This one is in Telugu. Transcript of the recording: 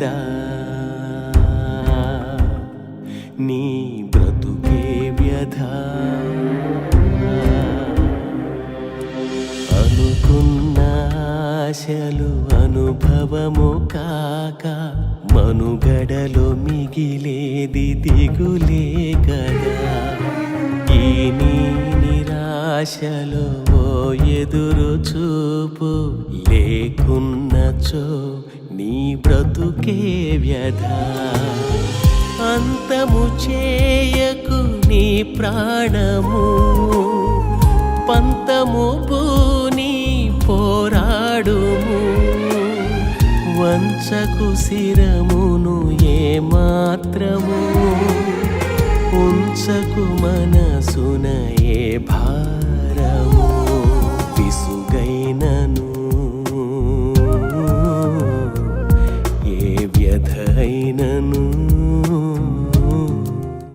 వ్యధా నీ బ్రతుకే వ్యధా అనుకున్న ఆశలు అనుభవము కాక మనుగడలో మిగిలేది దిగులే కదా ఈ నీ నిరాశలో ఓ ఎదురు చూపు లేకున్నచో నీ బ్రతుకే వ్యధా అంతము చేయకు నీ ప్రాణము పంతము భూని పోరాడుము వంచకు శిరమును ఏమాత్రము ఉంచకు మనసున ఏ భారము విసుగైనను ఏ వ్యధ అయినను